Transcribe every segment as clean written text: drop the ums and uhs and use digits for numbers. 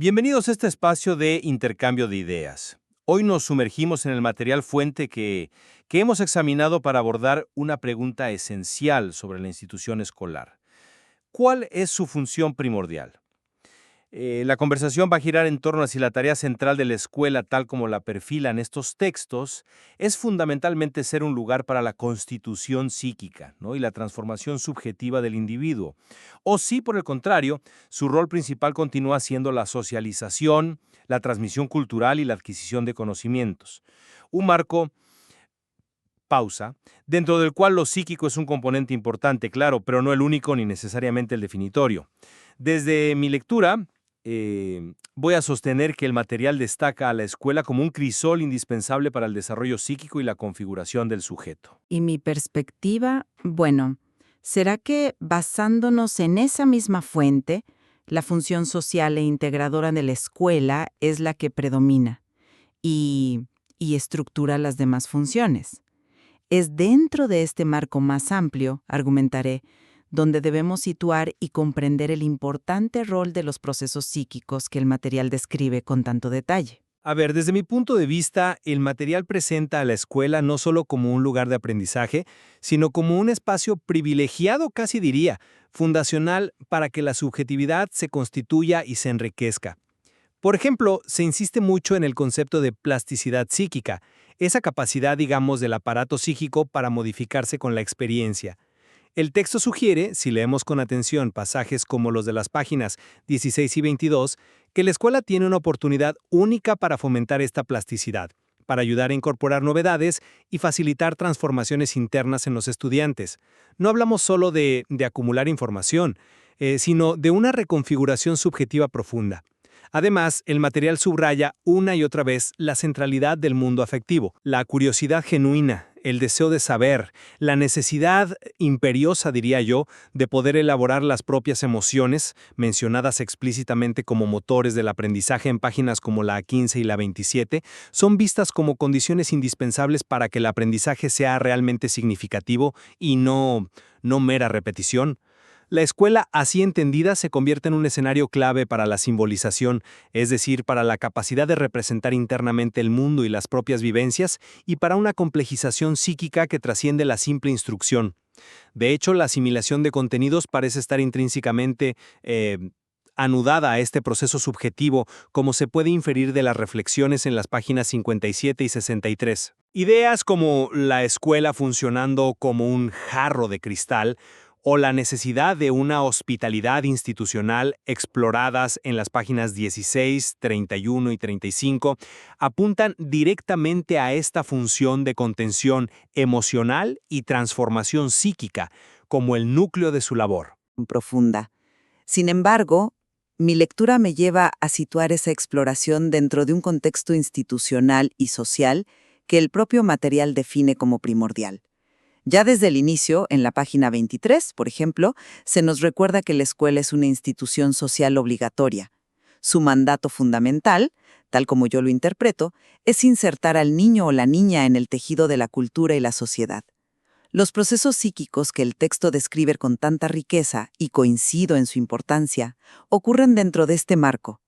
Bienvenidos a este espacio de intercambio de ideas. Hoy nos sumergimos en el material fuente que hemos examinado para abordar una pregunta esencial sobre la institución escolar. ¿Cuál es su función primordial? La conversación va a girar en torno a si la tarea central de la escuela, tal como la perfilan estos textos, es fundamentalmente ser un lugar para la constitución psíquica, ¿no? Y la transformación subjetiva del individuo. O si, por el contrario, su rol principal continúa siendo la socialización, la transmisión cultural y la adquisición de conocimientos. Un marco, pausa, dentro del cual lo psíquico es un componente importante, claro, pero no el único ni necesariamente el definitorio. Desde mi lectura, voy a sostener que el material destaca a la escuela como un crisol indispensable para el desarrollo psíquico y la configuración del sujeto. Y mi perspectiva, bueno, será que basándonos en esa misma fuente, la función social e integradora de la escuela es la que predomina y estructura las demás funciones. Es dentro de este marco más amplio, argumentaré, donde debemos situar y comprender el importante rol de los procesos psíquicos que el material describe con tanto detalle. A ver, desde mi punto de vista, el material presenta a la escuela no solo como un lugar de aprendizaje, sino como un espacio privilegiado, casi diría, fundacional para que la subjetividad se constituya y se enriquezca. Por ejemplo, se insiste mucho en el concepto de plasticidad psíquica, esa capacidad, digamos, del aparato psíquico para modificarse con la experiencia. El texto sugiere, si leemos con atención pasajes como los de las páginas 16 y 22, que la escuela tiene una oportunidad única para fomentar esta plasticidad, para ayudar a incorporar novedades y facilitar transformaciones internas en los estudiantes. No hablamos solo de acumular información, sino de una reconfiguración subjetiva profunda. Además, el material subraya una y otra vez la centralidad del mundo afectivo, la curiosidad genuina, el deseo de saber, la necesidad imperiosa, diría yo, de poder elaborar las propias emociones, mencionadas explícitamente como motores del aprendizaje en páginas como la 15 y la 27, son vistas como condiciones indispensables para que el aprendizaje sea realmente significativo y no mera repetición. La escuela, así entendida, se convierte en un escenario clave para la simbolización, es decir, para la capacidad de representar internamente el mundo y las propias vivencias, y para una complejización psíquica que trasciende la simple instrucción. De hecho, la asimilación de contenidos parece estar intrínsecamente anudada a este proceso subjetivo, como se puede inferir de las reflexiones en las páginas 57 y 63. Ideas como la escuela funcionando como un jarro de cristal, o la necesidad de una hospitalidad institucional exploradas en las páginas 16, 31 y 35, apuntan directamente a esta función de contención emocional y transformación psíquica como el núcleo de su labor. Profunda. Sin embargo, mi lectura me lleva a situar esa exploración dentro de un contexto institucional y social que el propio material define como primordial. Ya desde el inicio, en la página 23, por ejemplo, se nos recuerda que la escuela es una institución social obligatoria. Su mandato fundamental, tal como yo lo interpreto, es insertar al niño o la niña en el tejido de la cultura y la sociedad. Los procesos psíquicos que el texto describe con tanta riqueza, y coincido en su importancia, ocurren dentro de este marco.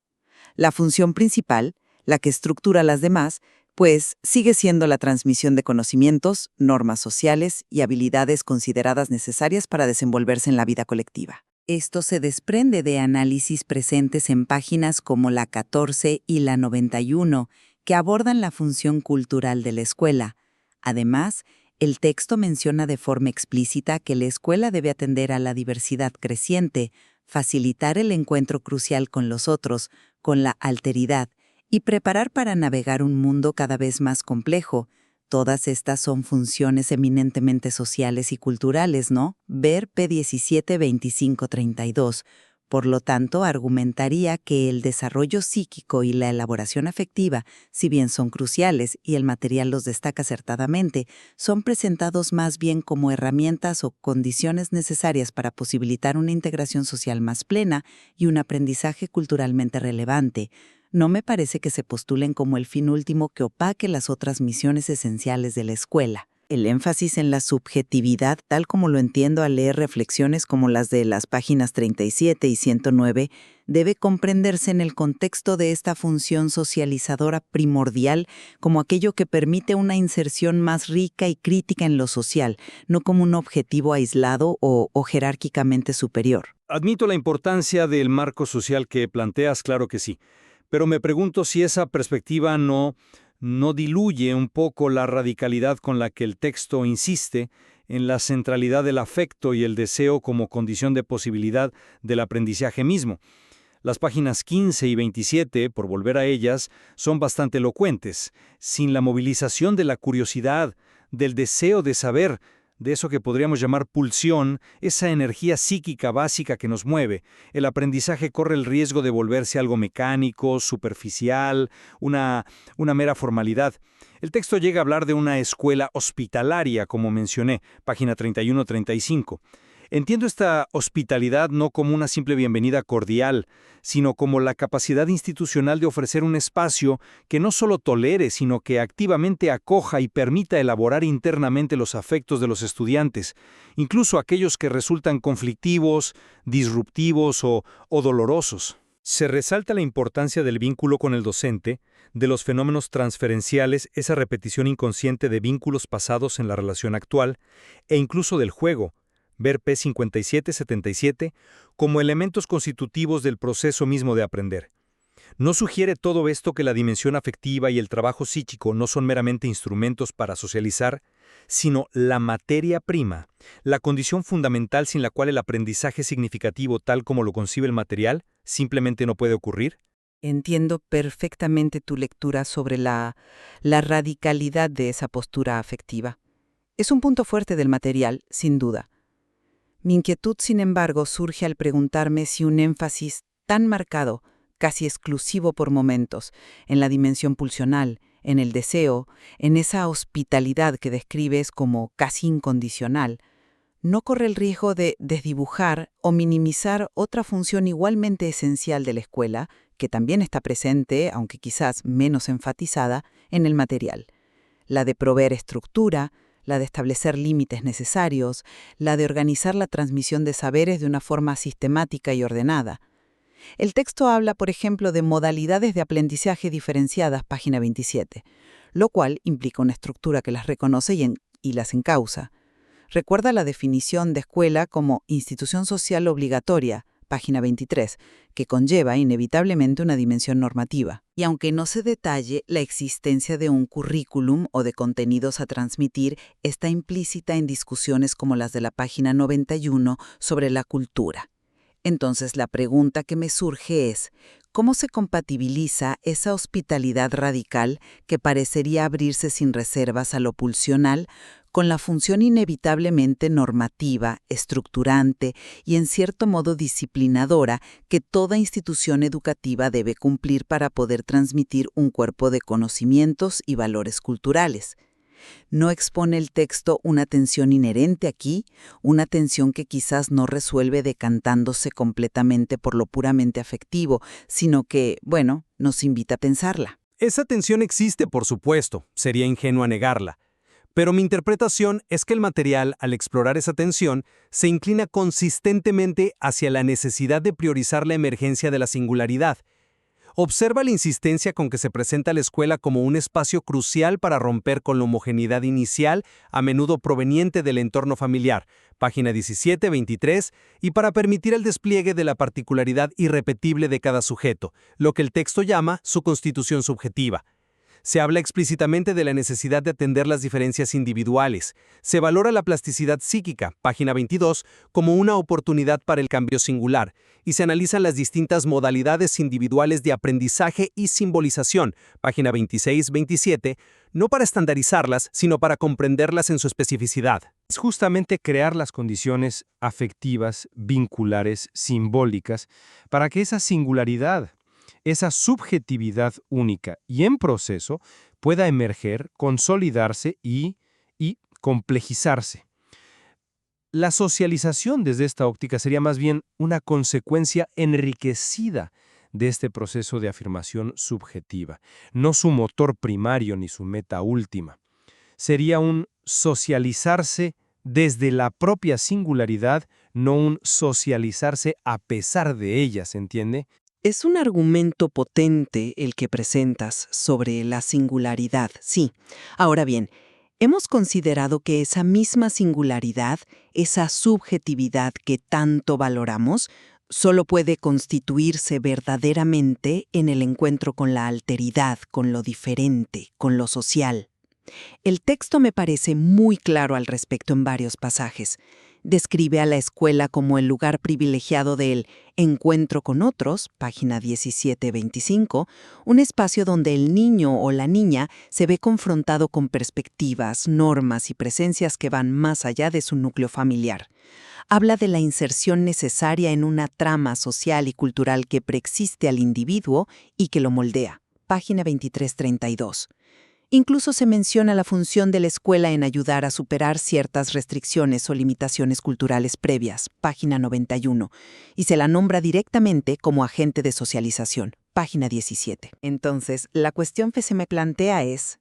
La función principal, la que estructura las demás, pues sigue siendo la transmisión de conocimientos, normas sociales y habilidades consideradas necesarias para desenvolverse en la vida colectiva. Esto se desprende de análisis presentes en páginas como la 14 y la 91, que abordan la función cultural de la escuela. Además, el texto menciona de forma explícita que la escuela debe atender a la diversidad creciente, facilitar el encuentro crucial con los otros, con la alteridad, y preparar para navegar un mundo cada vez más complejo. Todas estas son funciones eminentemente sociales y culturales, ¿no? Ver P17 25 32. Por lo tanto, argumentaría que el desarrollo psíquico y la elaboración afectiva, si bien son cruciales y el material los destaca acertadamente, son presentados más bien como herramientas o condiciones necesarias para posibilitar una integración social más plena y un aprendizaje culturalmente relevante. No me parece que se postulen como el fin último que opaque las otras misiones esenciales de la escuela. El énfasis en la subjetividad, tal como lo entiendo al leer reflexiones como las de las páginas 37 y 109, debe comprenderse en el contexto de esta función socializadora primordial como aquello que permite una inserción más rica y crítica en lo social, no como un objetivo aislado o jerárquicamente superior. Admito la importancia del marco social que planteas, claro que sí, pero me pregunto si esa perspectiva no diluye un poco la radicalidad con la que el texto insiste en la centralidad del afecto y el deseo como condición de posibilidad del aprendizaje mismo. Las páginas 15 y 27, por volver a ellas, son bastante elocuentes. Sin la movilización de la curiosidad, del deseo de saber, de eso que podríamos llamar pulsión, esa energía psíquica básica que nos mueve, el aprendizaje corre el riesgo de volverse algo mecánico, superficial, una mera formalidad. El texto llega a hablar de una escuela hospitalaria, como mencioné, página 31-35. Entiendo esta hospitalidad no como una simple bienvenida cordial, sino como la capacidad institucional de ofrecer un espacio que no solo tolere, sino que activamente acoja y permita elaborar internamente los afectos de los estudiantes, incluso aquellos que resultan conflictivos, disruptivos o dolorosos. Se resalta la importancia del vínculo con el docente, de los fenómenos transferenciales, esa repetición inconsciente de vínculos pasados en la relación actual, e incluso del juego, ver p. 57-77, como elementos constitutivos del proceso mismo de aprender. ¿No sugiere todo esto que la dimensión afectiva y el trabajo psíquico no son meramente instrumentos para socializar, sino la materia prima, la condición fundamental sin la cual el aprendizaje significativo tal como lo concibe el material simplemente no puede ocurrir? Entiendo perfectamente tu lectura sobre la radicalidad de esa postura afectiva. Es un punto fuerte del material, sin duda. Mi inquietud, sin embargo, surge al preguntarme si un énfasis tan marcado, casi exclusivo por momentos, en la dimensión pulsional, en el deseo, en esa hospitalidad que describes como casi incondicional, no corre el riesgo de desdibujar o minimizar otra función igualmente esencial de la escuela, que también está presente, aunque quizás menos enfatizada, en el material: la de proveer estructura, la de establecer límites necesarios, la de organizar la transmisión de saberes de una forma sistemática y ordenada. El texto habla, por ejemplo, de modalidades de aprendizaje diferenciadas, página 27, lo cual implica una estructura que las reconoce y las encausa. Recuerda la definición de escuela como institución social obligatoria, página 23, que conlleva inevitablemente una dimensión normativa. Y aunque no se detalle, la existencia de un currículum o de contenidos a transmitir está implícita en discusiones como las de la página 91 sobre la cultura. Entonces la pregunta que me surge es: ¿cómo se compatibiliza esa hospitalidad radical que parecería abrirse sin reservas a lo pulsional con la función inevitablemente normativa, estructurante y en cierto modo disciplinadora que toda institución educativa debe cumplir para poder transmitir un cuerpo de conocimientos y valores culturales? ¿No expone el texto una tensión inherente aquí, una tensión que quizás no resuelve decantándose completamente por lo puramente afectivo, sino que, bueno, nos invita a pensarla? Esa tensión existe, por supuesto, sería ingenuo negarla. Pero mi interpretación es que el material, al explorar esa tensión, se inclina consistentemente hacia la necesidad de priorizar la emergencia de la singularidad. Observa la insistencia con que se presenta la escuela como un espacio crucial para romper con la homogeneidad inicial, a menudo proveniente del entorno familiar, página 17-23, y para permitir el despliegue de la particularidad irrepetible de cada sujeto, lo que el texto llama su constitución subjetiva. Se habla explícitamente de la necesidad de atender las diferencias individuales. Se valora la plasticidad psíquica, página 22, como una oportunidad para el cambio singular, y se analizan las distintas modalidades individuales de aprendizaje y simbolización, página 26-27, no para estandarizarlas, sino para comprenderlas en su especificidad. Es justamente crear las condiciones afectivas, vinculares, simbólicas, para que esa singularidad, esa subjetividad única y en proceso pueda emerger, consolidarse y complejizarse. La socialización desde esta óptica sería más bien una consecuencia enriquecida de este proceso de afirmación subjetiva, no su motor primario ni su meta última. Sería un socializarse desde la propia singularidad, no un socializarse a pesar de ellas, ¿entiende? Es un argumento potente el que presentas sobre la singularidad, sí. Ahora bien, hemos considerado que esa misma singularidad, esa subjetividad que tanto valoramos, solo puede constituirse verdaderamente en el encuentro con la alteridad, con lo diferente, con lo social. El texto me parece muy claro al respecto en varios pasajes. Describe a la escuela como el lugar privilegiado del encuentro con otros, página 17-25, un espacio donde el niño o la niña se ve confrontado con perspectivas, normas y presencias que van más allá de su núcleo familiar. Habla de la inserción necesaria en una trama social y cultural que preexiste al individuo y que lo moldea, página 23-32. Incluso se menciona la función de la escuela en ayudar a superar ciertas restricciones o limitaciones culturales previas, página 91, y se la nombra directamente como agente de socialización, página 17. Entonces, la cuestión que se me plantea es,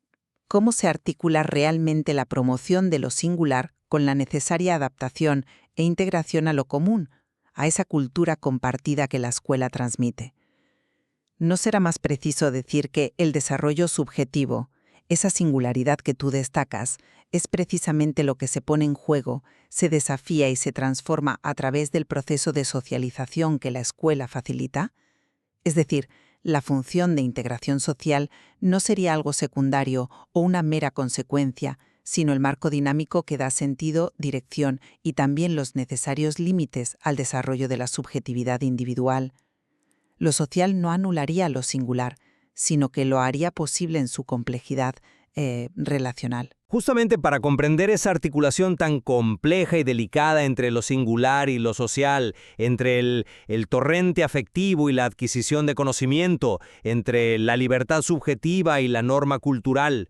¿cómo se articula realmente la promoción de lo singular con la necesaria adaptación e integración a lo común, a esa cultura compartida que la escuela transmite? ¿No será más preciso decir que el desarrollo subjetivo, esa singularidad que tú destacas, es precisamente lo que se pone en juego, se desafía y se transforma a través del proceso de socialización que la escuela facilita? Es decir, la función de integración social no sería algo secundario o una mera consecuencia, sino el marco dinámico que da sentido, dirección y también los necesarios límites al desarrollo de la subjetividad individual. Lo social no anularía lo singular, sino que lo haría posible en su complejidad relacional. Justamente para comprender esa articulación tan compleja y delicada entre lo singular y lo social, entre el torrente afectivo y la adquisición de conocimiento, entre la libertad subjetiva y la norma cultural,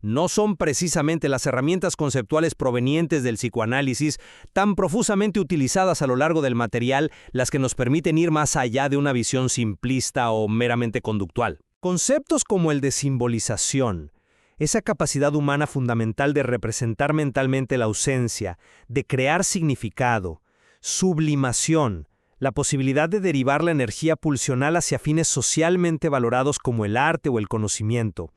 no son precisamente las herramientas conceptuales provenientes del psicoanálisis tan profusamente utilizadas a lo largo del material las que nos permiten ir más allá de una visión simplista o meramente conductual. Conceptos como el de simbolización, esa capacidad humana fundamental de representar mentalmente la ausencia, de crear significado, sublimación, la posibilidad de derivar la energía pulsional hacia fines socialmente valorados como el arte o el conocimiento,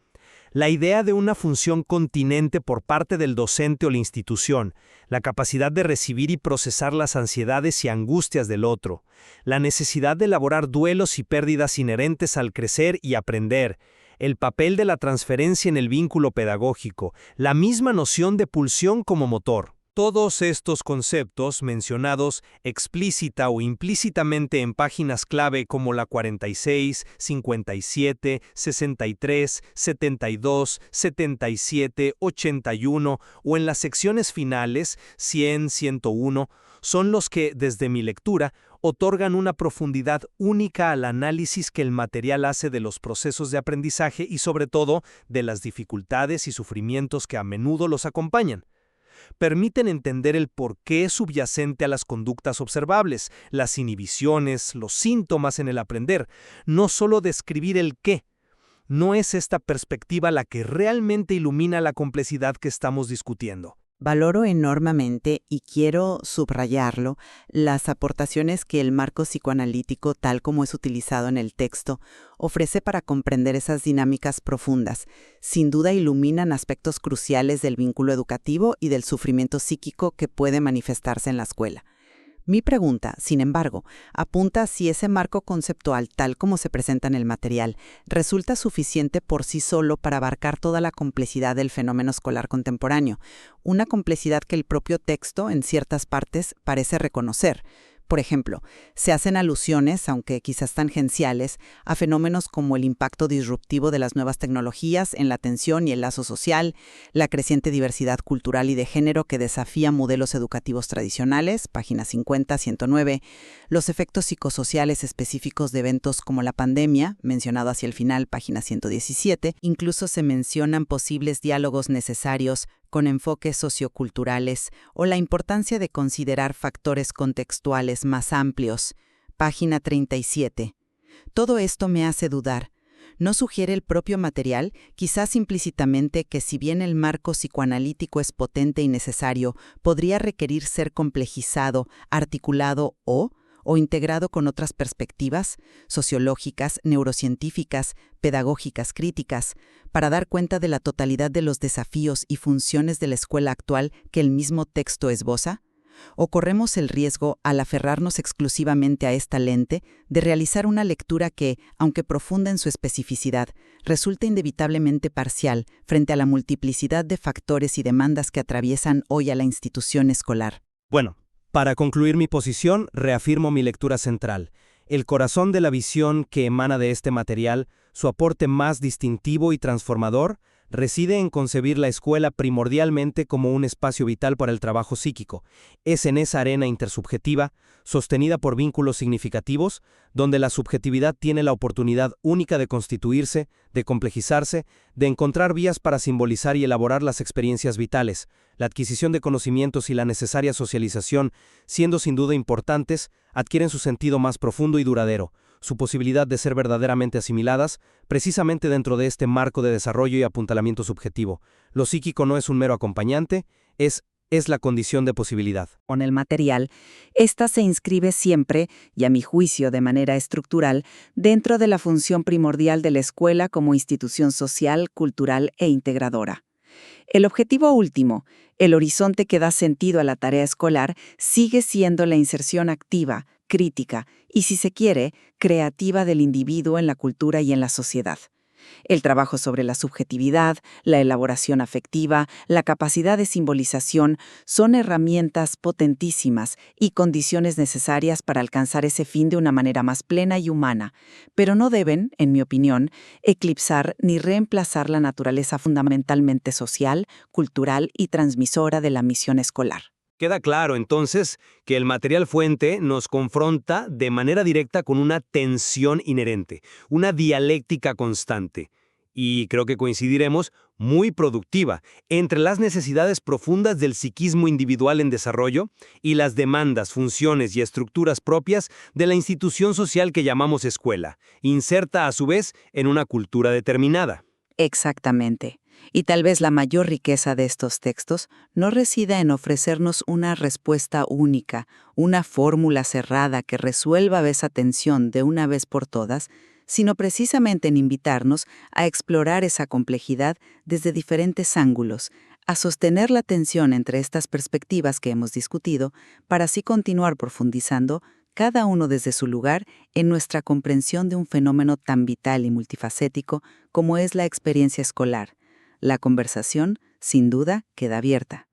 la idea de una función continente por parte del docente o la institución, la capacidad de recibir y procesar las ansiedades y angustias del otro, la necesidad de elaborar duelos y pérdidas inherentes al crecer y aprender, el papel de la transferencia en el vínculo pedagógico, la misma noción de pulsión como motor. Todos estos conceptos mencionados explícita o implícitamente en páginas clave como la 46, 57, 63, 72, 77, 81 o en las secciones finales 100, 101, son los que, desde mi lectura, otorgan una profundidad única al análisis que el material hace de los procesos de aprendizaje y sobre todo de las dificultades y sufrimientos que a menudo los acompañan. Permiten entender el porqué subyacente a las conductas observables, las inhibiciones, los síntomas en el aprender, no solo describir el qué. No es esta perspectiva la que realmente ilumina la complejidad que estamos discutiendo. Valoro enormemente, y quiero subrayarlo, las aportaciones que el marco psicoanalítico, tal como es utilizado en el texto, ofrece para comprender esas dinámicas profundas. Sin duda iluminan aspectos cruciales del vínculo educativo y del sufrimiento psíquico que puede manifestarse en la escuela. Mi pregunta, sin embargo, apunta a si ese marco conceptual, tal como se presenta en el material, resulta suficiente por sí solo para abarcar toda la complejidad del fenómeno escolar contemporáneo, una complejidad que el propio texto, en ciertas partes, parece reconocer. Por ejemplo, se hacen alusiones, aunque quizás tangenciales, a fenómenos como el impacto disruptivo de las nuevas tecnologías en la atención y el lazo social, la creciente diversidad cultural y de género que desafía modelos educativos tradicionales, páginas 50, 109, los efectos psicosociales específicos de eventos como la pandemia, mencionado hacia el final, página 117, incluso se mencionan posibles diálogos necesarios con enfoques socioculturales o la importancia de considerar factores contextuales más amplios. Página 37. Todo esto me hace dudar. ¿No sugiere el propio material, quizás implícitamente, que si bien el marco psicoanalítico es potente y necesario, podría requerir ser complejizado, articulado o integrado con otras perspectivas sociológicas, neurocientíficas, pedagógicas, críticas, para dar cuenta de la totalidad de los desafíos y funciones de la escuela actual que el mismo texto esboza? ¿O corremos el riesgo, al aferrarnos exclusivamente a esta lente, de realizar una lectura que, aunque profunda en su especificidad, resulta inevitablemente parcial frente a la multiplicidad de factores y demandas que atraviesan hoy a la institución escolar? Bueno, para concluir mi posición, reafirmo mi lectura central. El corazón de la visión que emana de este material, su aporte más distintivo y transformador, reside en concebir la escuela primordialmente como un espacio vital para el trabajo psíquico. Es en esa arena intersubjetiva, sostenida por vínculos significativos, donde la subjetividad tiene la oportunidad única de constituirse, de complejizarse, de encontrar vías para simbolizar y elaborar las experiencias vitales, la adquisición de conocimientos y la necesaria socialización, siendo sin duda importantes, adquieren su sentido más profundo y duradero, su posibilidad de ser verdaderamente asimiladas, precisamente dentro de este marco de desarrollo y apuntalamiento subjetivo. Lo psíquico no es un mero acompañante, es la condición de posibilidad. Con el material, ésta se inscribe siempre, y a mi juicio de manera estructural, dentro de la función primordial de la escuela como institución social, cultural e integradora. El objetivo último, el horizonte que da sentido a la tarea escolar, sigue siendo la inserción activa, crítica y, si se quiere, creativa del individuo en la cultura y en la sociedad. El trabajo sobre la subjetividad, la elaboración afectiva, la capacidad de simbolización son herramientas potentísimas y condiciones necesarias para alcanzar ese fin de una manera más plena y humana, pero no deben, en mi opinión, eclipsar ni reemplazar la naturaleza fundamentalmente social, cultural y transmisora de la misión escolar. Queda claro, entonces, que el material fuente nos confronta de manera directa con una tensión inherente, una dialéctica constante, y creo que coincidiremos, muy productiva, entre las necesidades profundas del psiquismo individual en desarrollo y las demandas, funciones y estructuras propias de la institución social que llamamos escuela, inserta a su vez en una cultura determinada. Exactamente. Y tal vez la mayor riqueza de estos textos no resida en ofrecernos una respuesta única, una fórmula cerrada que resuelva esa tensión de una vez por todas, sino precisamente en invitarnos a explorar esa complejidad desde diferentes ángulos, a sostener la tensión entre estas perspectivas que hemos discutido, para así continuar profundizando, cada uno desde su lugar, en nuestra comprensión de un fenómeno tan vital y multifacético como es la experiencia escolar. La conversación, sin duda, queda abierta.